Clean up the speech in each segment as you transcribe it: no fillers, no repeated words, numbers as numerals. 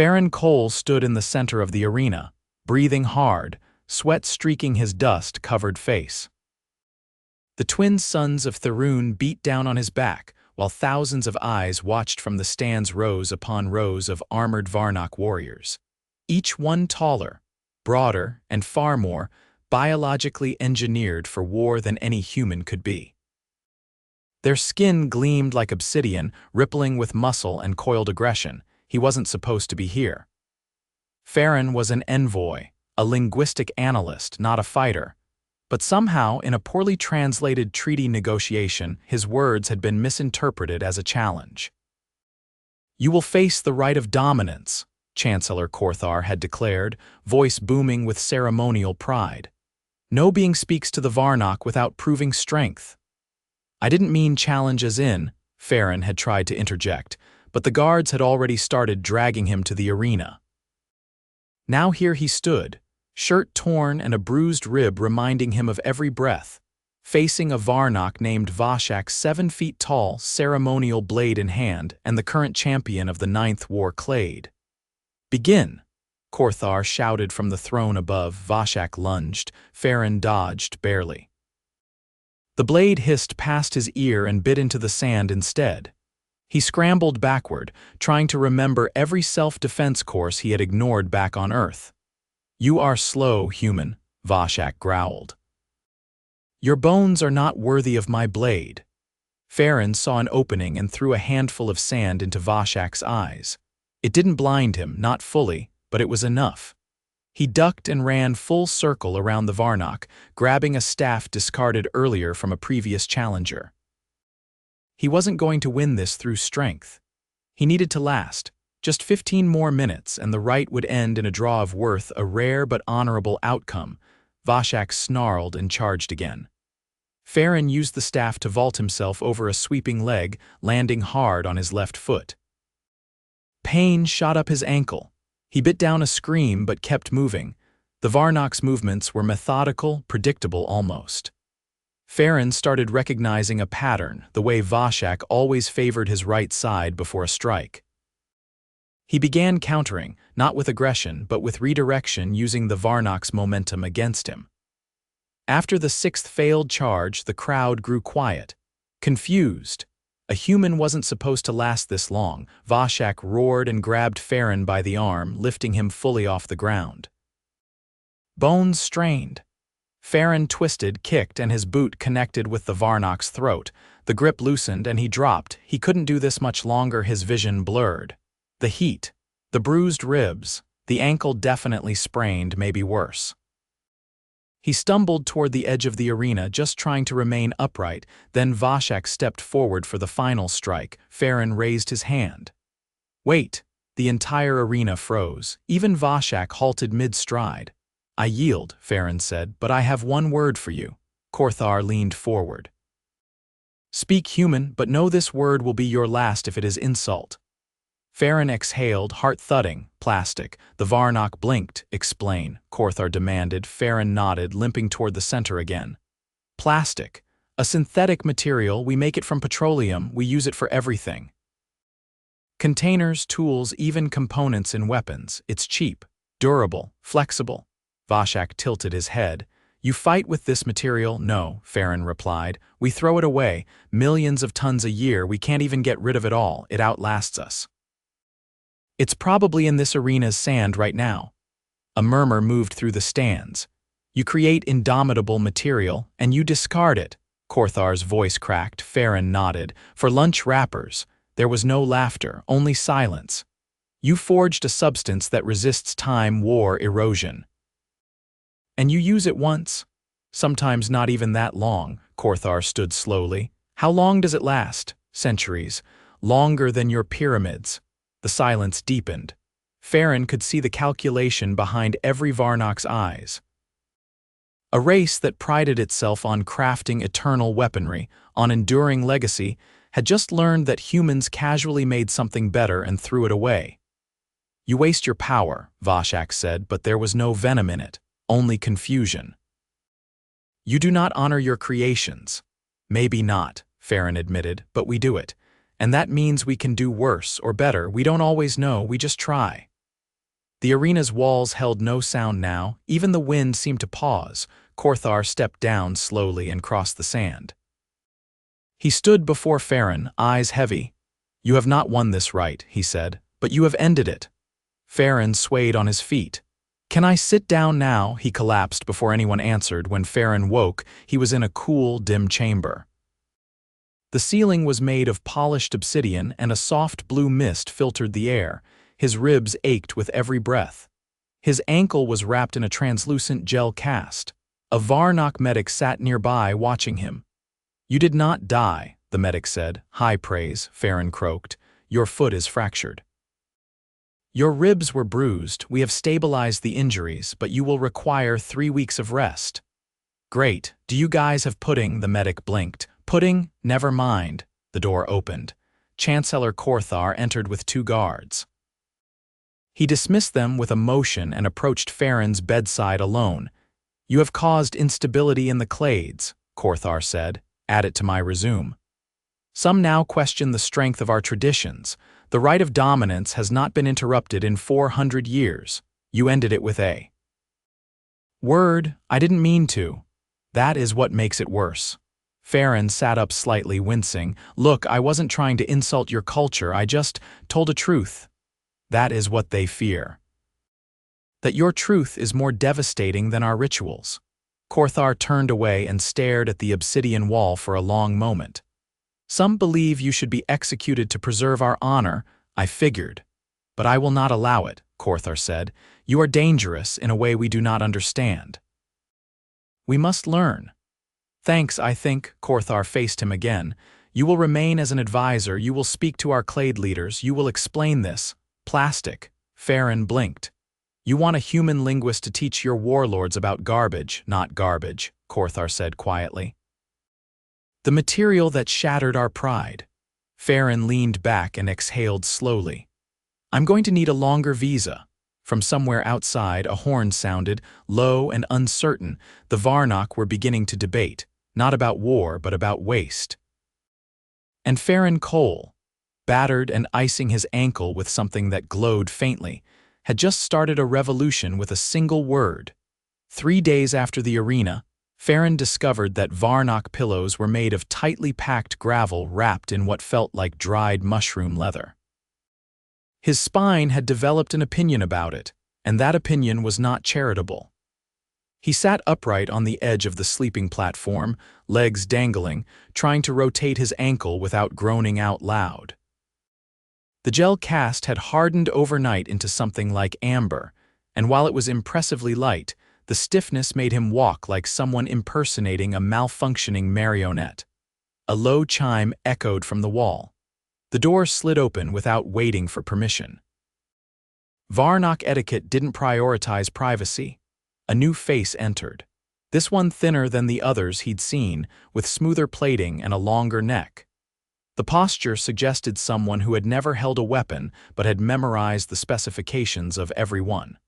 Ferran Coale stood in the center of the arena, breathing hard, sweat streaking his dust-covered face. The twin sons of Tharoon beat down on his back, while thousands of eyes watched from the stands rows upon rows of armored Varnok warriors, each one taller, broader, and far more biologically engineered for war than any human could be. Their skin gleamed like obsidian, rippling with muscle and coiled aggression. He wasn't supposed to be here. Ferran was an envoy, a linguistic analyst, not a fighter. But somehow, in a poorly translated treaty negotiation, his words had been misinterpreted as a challenge. "You will face the right of dominance," Chancellor Corthar had declared, voice booming with ceremonial pride. "No being speaks to the Varnok without proving strength." "I didn't mean challenge as in," Ferran had tried to interject, but the guards had already started dragging him to the arena. Now here he stood, shirt torn and a bruised rib reminding him of every breath, facing a Varnok named Vashak, 7 feet tall, ceremonial blade in hand, and the current champion of the 9th War Clade. "Begin!" Corthar shouted from the throne above. Vashak lunged. Ferran dodged barely. The blade hissed past his ear and bit into the sand instead. He scrambled backward, trying to remember every self-defense course he had ignored back on Earth. "You are slow, human," Vashak growled. "Your bones are not worthy of my blade." Ferran saw an opening and threw a handful of sand into Vashak's eyes. It didn't blind him, not fully, but it was enough. He ducked and ran full circle around the Varnok, grabbing a staff discarded earlier from a previous challenger. He wasn't going to win this through strength. He needed to last. Just 15 more minutes, and the right would end in a draw of worth, a rare but honorable outcome. Vashak snarled and charged again. Ferran used the staff to vault himself over a sweeping leg, landing hard on his left foot. Pain shot up his ankle. He bit down a scream but kept moving. The Varnok's movements were methodical, predictable almost. Ferran started recognizing a pattern, the way Vashak always favored his right side before a strike. He began countering, not with aggression, but with redirection, using the Varnok's momentum against him. After the 6th failed charge, the crowd grew quiet, confused. A human wasn't supposed to last this long. Vashak roared and grabbed Ferran by the arm, lifting him fully off the ground. Bones strained. Ferran twisted, kicked, and his boot connected with the Varnok's throat. The grip loosened and he dropped. He couldn't do this much longer, his vision blurred. The heat, the bruised ribs, the ankle definitely sprained, maybe worse. He stumbled toward the edge of the arena, just trying to remain upright. Then Vashak stepped forward for the final strike. Ferran raised his hand. "Wait!" The entire arena froze. Even Vashak halted mid-stride. "I yield," Ferran said, "but I have one word for you." Corthar leaned forward. "Speak human, but know this word will be your last if it is insult." Ferran exhaled, heart thudding. "Plastic." The Varnok blinked. "Explain," Corthar demanded. Ferran nodded, limping toward the center again. "Plastic. A synthetic material. We make it from petroleum. We use it for everything. Containers, tools, even components in weapons. It's cheap, durable, flexible." Vashak tilted his head. "You fight with this material?" "No," Ferran replied. "We throw it away. Millions of tons a year. We can't even get rid of it all. It outlasts us." "It's probably in this arena's sand right now." A murmur moved through the stands. "You create indomitable material, and you discard it." Corthar's voice cracked. Ferran nodded. "For lunch wrappers." There was no laughter, only silence. "You forged a substance that resists time, war, erosion. And you use it once? Sometimes not even that long." Corthar stood slowly. "How long does it last?" "Centuries. Longer than your pyramids." The silence deepened. Ferran could see the calculation behind every Varnok's eyes. A race that prided itself on crafting eternal weaponry, on enduring legacy, had just learned that humans casually made something better and threw it away. "You waste your power," Vashak said, but there was no venom in it, only confusion. "You do not honor your creations." "Maybe not," Ferran admitted, "but we do it. And that means we can do worse or better. We don't always know, we just try." The arena's walls held no sound now, even the wind seemed to pause. Korthar stepped down slowly and crossed the sand. He stood before Ferran, eyes heavy. "You have not won this right," he said, "but you have ended it." Ferran swayed on his feet. "Can I sit down now?" He collapsed before anyone answered. When Ferran woke, he was in a cool, dim chamber. The ceiling was made of polished obsidian, and a soft blue mist filtered the air. His ribs ached with every breath. His ankle was wrapped in a translucent gel cast. A Varnok medic sat nearby, watching him. "You did not die," the medic said. "High praise," Ferran croaked. "Your foot is fractured. Your ribs were bruised. We have stabilized the injuries, but you will require 3 weeks of rest." "Great. Do you guys have pudding?" The medic blinked. "Pudding? Never mind." The door opened. Chancellor Korthar entered with 2 guards. He dismissed them with a motion and approached Ferran's bedside alone. "You have caused instability in the clades," Korthar said. "Add it to my resume. Some now question the strength of our traditions. The right of dominance has not been interrupted in 400 years. You ended it with a word. I didn't mean to. That is what makes it worse." Ferran sat up slightly, wincing. "Look, I wasn't trying to insult your culture. I just told a truth. That is what they fear. That your truth is more devastating than our rituals." Korthar turned away and stared at the obsidian wall for a long moment. "Some believe you should be executed to preserve our honor. I figured. But I will not allow it," Korthar said. "You are dangerous in a way we do not understand. We must learn." "Thanks, I think." Korthar faced him again. "You will remain as an advisor. You will speak to our clade leaders. You will explain this. Plastic." Ferran blinked. "You want a human linguist to teach your warlords about garbage, not garbage," Korthar said quietly. "The material that shattered our pride." Ferran leaned back and exhaled slowly. "I'm going to need a longer visa." From somewhere outside, a horn sounded, low and uncertain. The Varnok were beginning to debate, not about war but about waste. And Ferran Coale, battered and icing his ankle with something that glowed faintly, had just started a revolution with a single word. 3 days after the arena, Ferran discovered that Varnok pillows were made of tightly packed gravel wrapped in what felt like dried mushroom leather. His spine had developed an opinion about it, and that opinion was not charitable. He sat upright on the edge of the sleeping platform, legs dangling, trying to rotate his ankle without groaning out loud. The gel cast had hardened overnight into something like amber, and while it was impressively light, the stiffness made him walk like someone impersonating a malfunctioning marionette. A low chime echoed from the wall. The door slid open without waiting for permission. Varnok etiquette didn't prioritize privacy. A new face entered. This one thinner than the others he'd seen, with smoother plating and a longer neck. The posture suggested someone who had never held a weapon but had memorized the specifications of every one.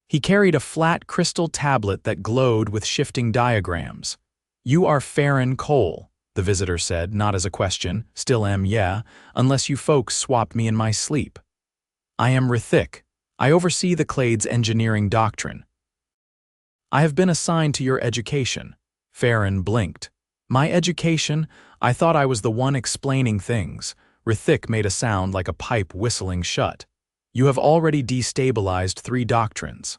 He carried a flat crystal tablet that glowed with shifting diagrams. "You are Ferran Coale," the visitor said, not as a question. "Still am, yeah, unless you folks swapped me in my sleep." "I am Rithik. I oversee the clade's engineering doctrine." "I have been assigned to your education." Ferran blinked. "My education? I thought I was the one explaining things." Rithik made a sound like a pipe whistling shut. "You have already destabilized 3 doctrines.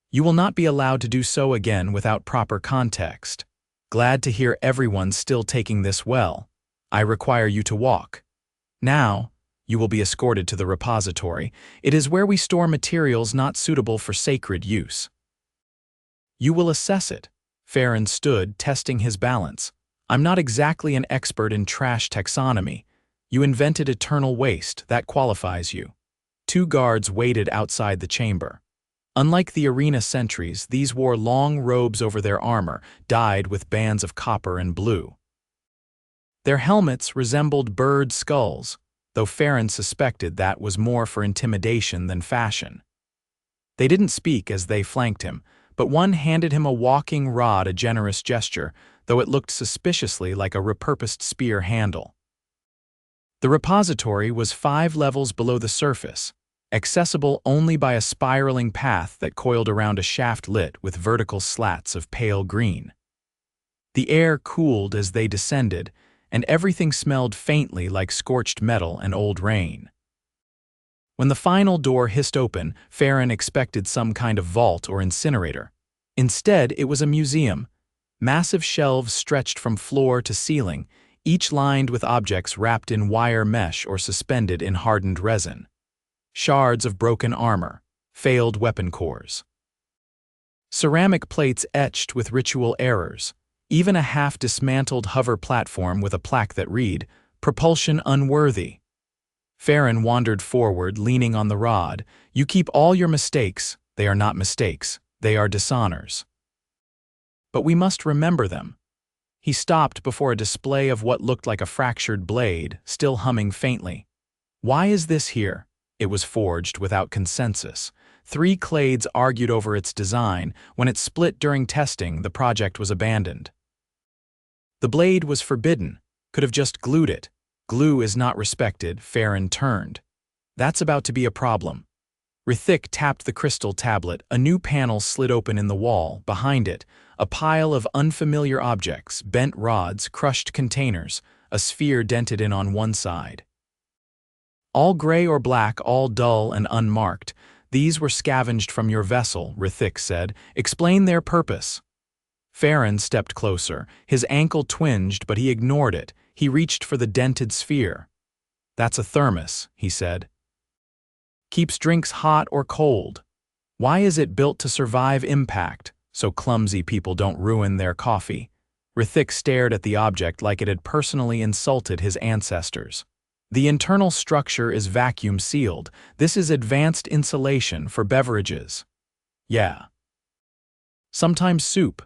You will not be allowed to do so again without proper context. Glad to hear everyone's still taking this well. I require you to walk. Now, you will be escorted to the repository. It is where we store materials not suitable for sacred use. You will assess it." Ferran stood, testing his balance. "I'm not exactly an expert in trash taxonomy. You invented eternal waste. That qualifies you." 2 guards waited outside the chamber. Unlike the arena sentries, these wore long robes over their armor, dyed with bands of copper and blue. Their helmets resembled bird skulls, though Ferran suspected that was more for intimidation than fashion. They didn't speak as they flanked him, but one handed him a walking rod, a generous gesture, though it looked suspiciously like a repurposed spear handle. The repository was 5 levels below the surface. accessible only by a spiraling path that coiled around a shaft lit with vertical slats of pale green. The air cooled as they descended, and everything smelled faintly like scorched metal and old rain. When the final door hissed open, Ferran expected some kind of vault or incinerator. Instead, it was a museum. Massive shelves stretched from floor to ceiling, each lined with objects wrapped in wire mesh or suspended in hardened resin. Shards of broken armor, failed weapon cores. Ceramic plates etched with ritual errors. Even a half-dismantled hover platform with a plaque that read, "Propulsion unworthy." Ferran wandered forward, leaning on the rod. "You keep all your mistakes. They are not mistakes. They are dishonors. But we must remember them." He stopped before a display of what looked like a fractured blade, still humming faintly. "Why is this here?" It was forged without consensus. 3 clades argued over its design. When it split during testing, the project was abandoned. The blade was forbidden. Could have just glued it. Glue is not respected. Ferran turned. "That's about to be a problem." Rithik tapped the crystal tablet. A new panel slid open in the wall. Behind it, a pile of unfamiliar objects, bent rods, crushed containers, a sphere dented in on one side. "All gray or black, all dull and unmarked. These were scavenged from your vessel," Rithik said. "Explain their purpose." Ferran stepped closer. His ankle twinged, but he ignored it. He reached for the dented sphere. "That's a thermos," he said. "Keeps drinks hot or cold. Why is it built to survive impact, so clumsy people don't ruin their coffee?" Rithik stared at the object like it had personally insulted his ancestors. "The internal structure is vacuum sealed. This is advanced insulation for beverages." "Yeah. Sometimes soup."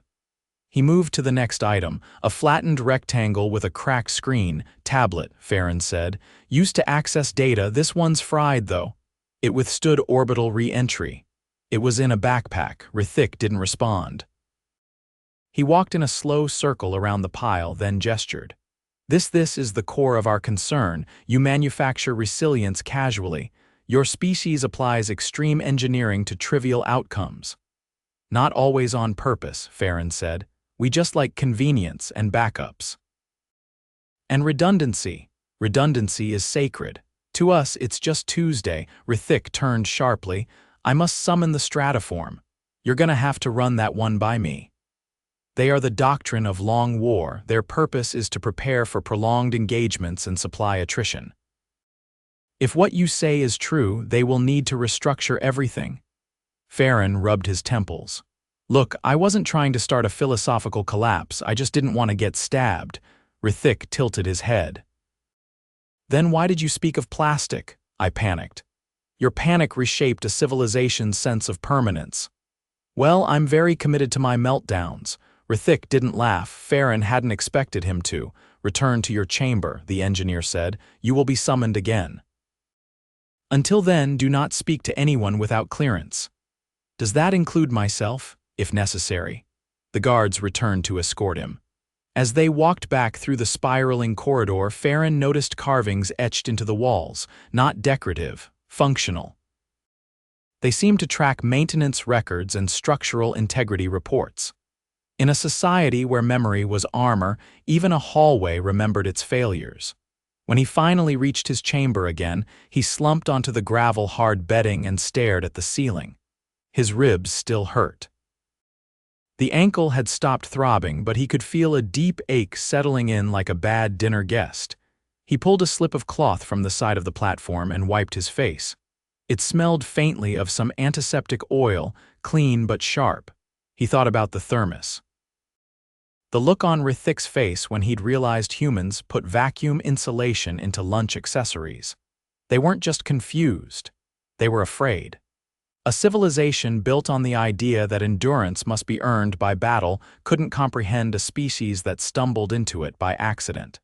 He moved to the next item, a flattened rectangle with a cracked screen. "Tablet," Ferran said. "Used to access data. This one's fried, though." It withstood orbital re-entry. It was in a backpack. Rithik didn't respond. He walked in a slow circle around the pile, then gestured. This is the core of our concern. You manufacture resilience casually. Your species applies extreme engineering to trivial outcomes." "Not always on purpose," Ferran said. "We just like convenience and backups." "And redundancy. Redundancy is sacred. To us, it's just Tuesday." Rithik turned sharply. "I must summon the stratiform. You're gonna have to run that one by me." "They are the doctrine of long war. Their purpose is to prepare for prolonged engagements and supply attrition. If what you say is true, they will need to restructure everything." Ferran rubbed his temples. "Look, I wasn't trying to start a philosophical collapse. I just didn't want to get stabbed." Rithik tilted his head. "Then why did you speak of plastic?" I panicked. "Your panic reshaped a civilization's sense of permanence." "Well, I'm very committed to my meltdowns." Rithik didn't laugh. Ferran hadn't expected him to. "Return to your chamber," the engineer said. "You will be summoned again. Until then, do not speak to anyone without clearance." "Does that include myself?" "If necessary." The guards returned to escort him. As they walked back through the spiraling corridor, Ferran noticed carvings etched into the walls, not decorative, functional. They seemed to track maintenance records and structural integrity reports. In a society where memory was armor, even a hallway remembered its failures. When he finally reached his chamber again, he slumped onto the gravel-hard bedding and stared at the ceiling. His ribs still hurt. The ankle had stopped throbbing, but he could feel a deep ache settling in like a bad dinner guest. He pulled a slip of cloth from the side of the platform and wiped his face. It smelled faintly of some antiseptic oil, clean but sharp. He thought about the thermos. The look on Rithik's face when he'd realized humans put vacuum insulation into lunch accessories. They weren't just confused. They were afraid. A civilization built on the idea that endurance must be earned by battle couldn't comprehend a species that stumbled into it by accident.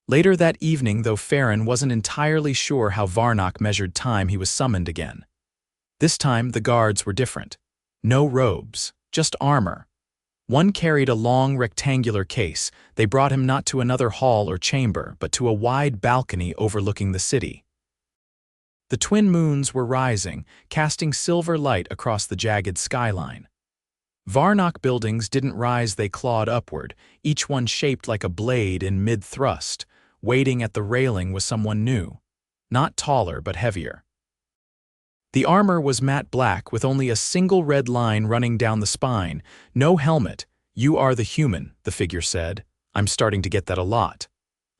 Later that evening, though Ferran wasn't entirely sure how Varnok measured time, he was summoned again. This time, the guards were different. No robes, just armor. One carried a long rectangular case. They brought him not to another hall or chamber, but to a wide balcony overlooking the city. The twin moons were rising, casting silver light across the jagged skyline. Varnok buildings didn't rise, they clawed upward, each one shaped like a blade in mid-thrust. Waiting at the railing was someone new. Not taller, but heavier. The armor was matte black with only a single red line running down the spine. No helmet. "You are the human," the figure said. "I'm starting to get that a lot.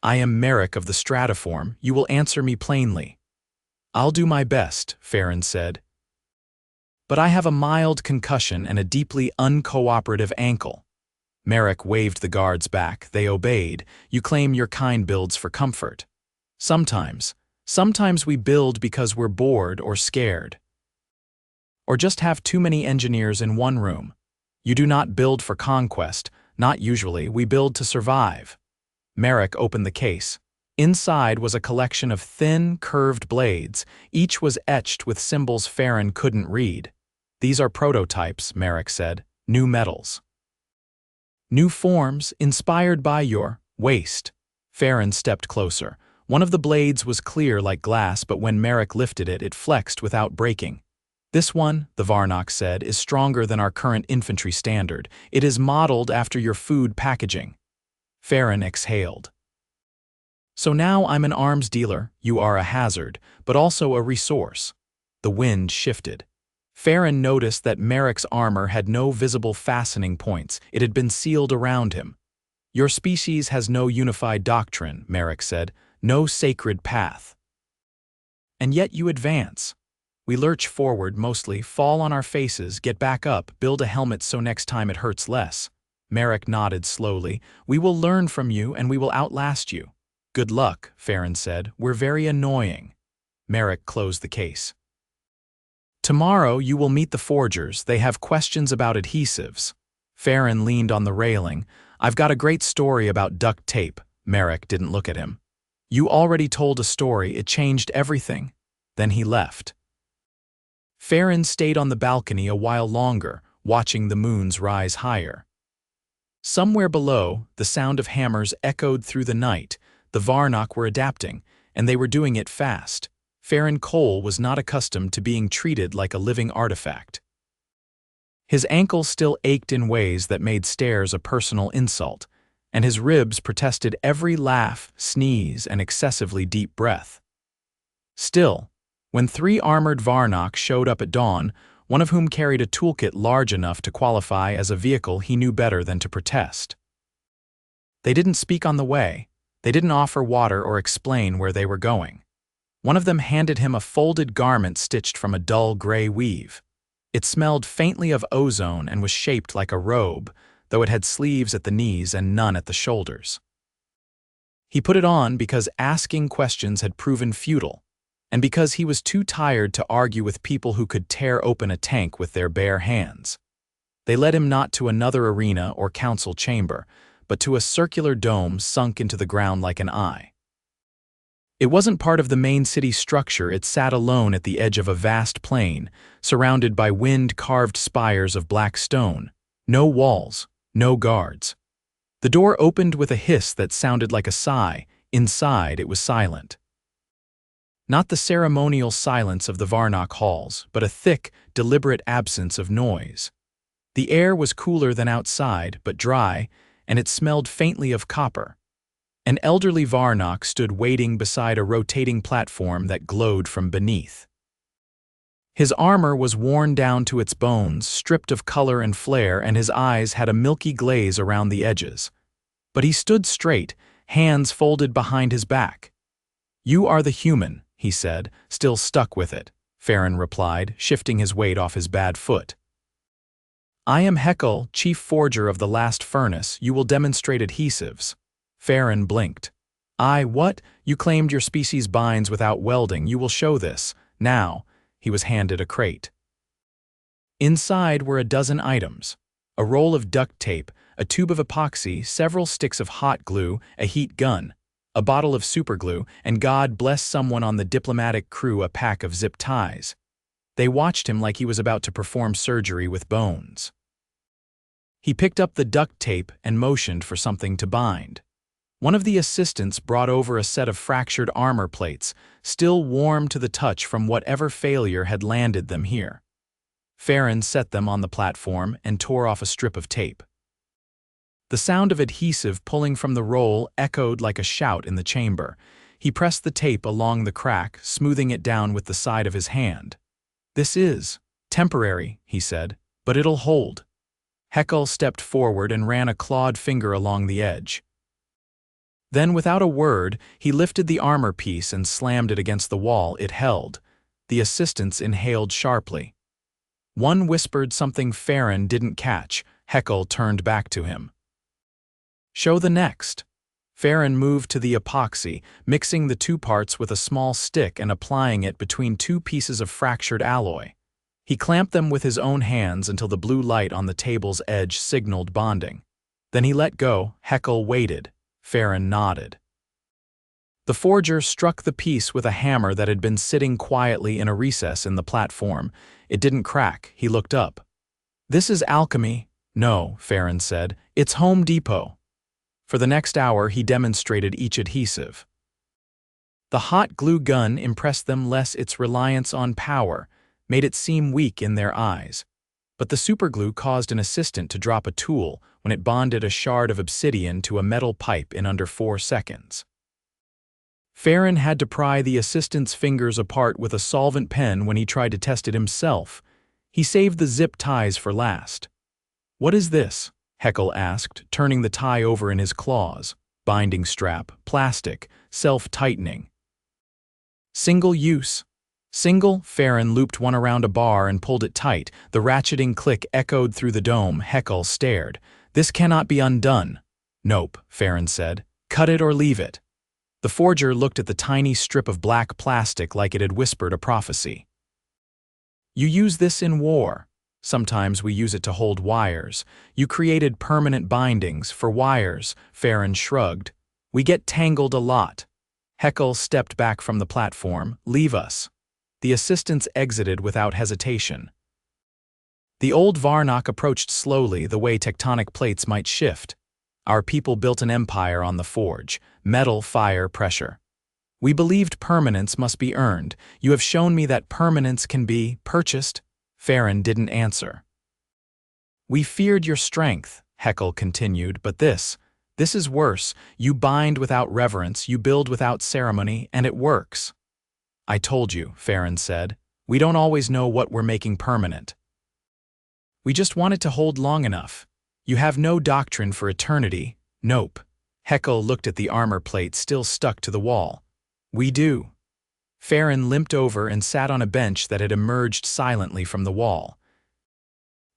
I am Merrick of the Stratiform. You will answer me plainly." "I'll do my best," Ferran said. "But I have a mild concussion and a deeply uncooperative ankle." Merrick waved the guards back. They obeyed. "You claim your kind builds for comfort. Sometimes. Sometimes we build because we're bored or scared. Or just have too many engineers in one room. You do not build for conquest. Not usually. We build to survive." Merrick opened the case. Inside was a collection of thin, curved blades. Each was etched with symbols Ferran couldn't read. "These are prototypes," Merrick said. "New metals. New forms, inspired by your waste." Ferran stepped closer. One of the blades was clear like glass, but when Merrick lifted it, it flexed without breaking. "This one," the Varnok said, "is stronger than our current infantry standard. It is modeled after your food packaging." Ferran exhaled. "So now I'm an arms dealer. You are a hazard, but also a resource." The wind shifted. Ferran noticed that Merrick's armor had no visible fastening points. It had been sealed around him. "Your species has no unified doctrine," Merrick said. "No sacred path. And yet you advance. We lurch forward mostly, fall on our faces, get back up, build a helmet so next time it hurts less." Merrick nodded slowly. "We will learn from you and we will outlast you." "Good luck," Ferran said. "We're very annoying." Merrick closed the case. "Tomorrow you will meet the forgers. They have questions about adhesives." Ferran leaned on the railing. "I've got a great story about duct tape." Merrick didn't look at him. "You already told a story. It changed everything." Then he left. Ferran stayed on the balcony a while longer, watching the moons rise higher. Somewhere below, the sound of hammers echoed through the night. The Varnok were adapting, and they were doing it fast. Ferran Coale was not accustomed to being treated like a living artifact. His ankle still ached in ways that made stairs a personal insult, and his ribs protested every laugh, sneeze, and excessively deep breath. Still, when 3 armored Varnok showed up at dawn, one of whom carried a toolkit large enough to qualify as a vehicle, he knew better than to protest. They didn't speak on the way. They didn't offer water or explain where they were going. One of them handed him a folded garment stitched from a dull gray weave. It smelled faintly of ozone and was shaped like a robe, though it had sleeves at the knees and none at the shoulders. He put it on because asking questions had proven futile, and because he was too tired to argue with people who could tear open a tank with their bare hands. They led him not to another arena or council chamber, but to a circular dome sunk into the ground like an eye. It wasn't part of the main city structure. It sat alone at the edge of a vast plain, surrounded by wind-carved spires of black stone. No walls, no guards. The door opened with a hiss that sounded like a sigh. Inside, it was silent. Not the ceremonial silence of the Varnok halls, but a thick, deliberate absence of noise. The air was cooler than outside, but dry, and it smelled faintly of copper. An elderly Varnok stood waiting beside a rotating platform that glowed from beneath. His armor was worn down to its bones, stripped of color and flair, and his eyes had a milky glaze around the edges. But he stood straight, hands folded behind his back. "You are the human," he said, still stuck with it. Ferran replied, shifting his weight off his bad foot. "I am Heckle, chief forger of the last furnace. You will demonstrate adhesives." Ferran blinked. What? You claimed your species binds without welding. You will show this. Now." He was handed a crate. Inside were a dozen items. A roll of duct tape, a tube of epoxy, several sticks of hot glue, a heat gun, a bottle of superglue, and God bless someone on the diplomatic crew a pack of zip ties. They watched him like he was about to perform surgery with bones. He picked up the duct tape and motioned for something to bind. One of the assistants brought over a set of fractured armor plates, still warm to the touch from whatever failure had landed them here. Ferran set them on the platform and tore off a strip of tape. The sound of adhesive pulling from the roll echoed like a shout in the chamber. He pressed the tape along the crack, smoothing it down with the side of his hand. "This is temporary," he said, "but it'll hold." Coale stepped forward and ran a clawed finger along the edge. Then, without a word, he lifted the armor piece and slammed it against the wall it held. The assistants inhaled sharply. One whispered something Ferran didn't catch. Coale turned back to him. "Show the next." Ferran moved to the epoxy, mixing the two parts with a small stick and applying it between two pieces of fractured alloy. He clamped them with his own hands until the blue light on the table's edge signaled bonding. Then he let go. Coale waited. Ferran nodded. The forger struck the piece with a hammer that had been sitting quietly in a recess in the platform. It didn't crack. He looked up. "This is alchemy." "No," Ferran said. "It's Home Depot." For the next hour, he demonstrated each adhesive. The hot glue gun impressed them less. Its reliance on power made it seem weak in their eyes. But the superglue caused an assistant to drop a tool when it bonded a shard of obsidian to a metal pipe in under 4 seconds. Ferran had to pry the assistant's fingers apart with a solvent pen when he tried to test it himself. He saved the zip ties for last. "What is this?" Coale asked, turning the tie over in his claws. "Binding strap, plastic, self-tightening." "Single use." "Single?" Ferran looped one around a bar and pulled it tight. The ratcheting click echoed through the dome. Coale stared. "This cannot be undone." "Nope," Ferran said. "Cut it or leave it." The forger looked at the tiny strip of black plastic like it had whispered a prophecy. "You use this in war." "Sometimes we use it to hold wires." "You created permanent bindings for wires." Ferran shrugged. "We get tangled a lot." Coale stepped back from the platform. "Leave us." The assistants exited without hesitation. The old Varnok approached slowly, the way tectonic plates might shift. "Our people built an empire on the forge. Metal, fire, pressure. We believed permanence must be earned. You have shown me that permanence can be purchased." Ferran didn't answer. "We feared your strength," Coale continued, "but this is worse. You bind without reverence, you build without ceremony, and it works." "I told you," Ferran said. "We don't always know what we're making permanent. We just want it to hold long enough. You have no doctrine for eternity." "Nope." Coale looked at the armor plate still stuck to the wall. "We do." Ferran limped over and sat on a bench that had emerged silently from the wall.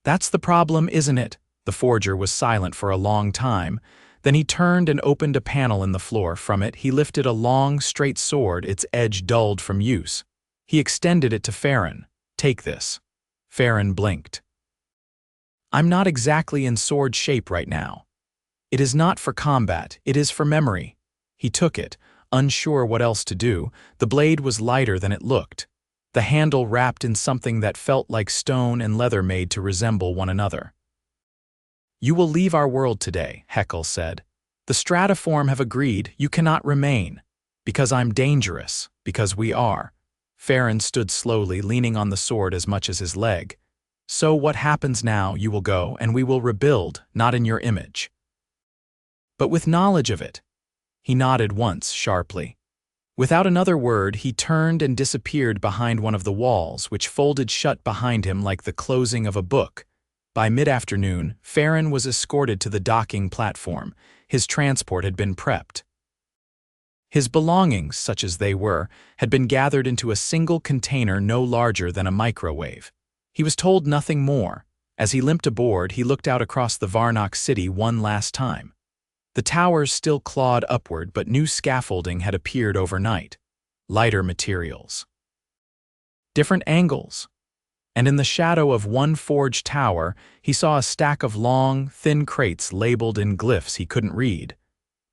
"That's the problem, isn't it?" The forger was silent for a long time. Then he turned and opened a panel in the floor. From it, he lifted a long, straight sword, its edge dulled from use. He extended it to Ferran. "Take this." Ferran blinked. "I'm not exactly in sword shape right now." "It is not for combat, it is for memory." He took it, unsure what else to do. The blade was lighter than it looked. The handle wrapped in something that felt like stone and leather made to resemble one another. "You will leave our world today," Coale said. "The Stratiform have agreed you cannot remain. Because I'm dangerous. Because we are." Ferran stood slowly, leaning on the sword as much as his leg. "So what happens now? You will go, and we will rebuild, not in your image. But with knowledge of it." He nodded once, sharply. Without another word, he turned and disappeared behind one of the walls, which folded shut behind him like the closing of a book. By mid-afternoon, Ferran was escorted to the docking platform. His transport had been prepped. His belongings, such as they were, had been gathered into a single container no larger than a microwave. He was told nothing more. As he limped aboard, he looked out across the Varnok city one last time. The towers still clawed upward, but new scaffolding had appeared overnight. Lighter materials. Different angles. And in the shadow of one forged tower, he saw a stack of long, thin crates labeled in glyphs he couldn't read.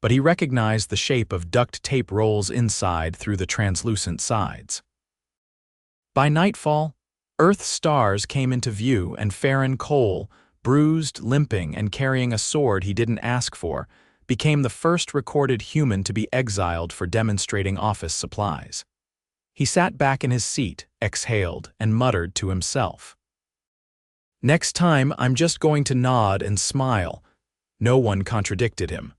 But he recognized the shape of duct tape rolls inside through the translucent sides. By nightfall, Earth's stars came into view, and Ferran Coale, bruised, limping, and carrying a sword he didn't ask for, became the first recorded human to be exiled for demonstrating office supplies. He sat back in his seat, exhaled, and muttered to himself. "Next time, I'm just going to nod and smile." No one contradicted him.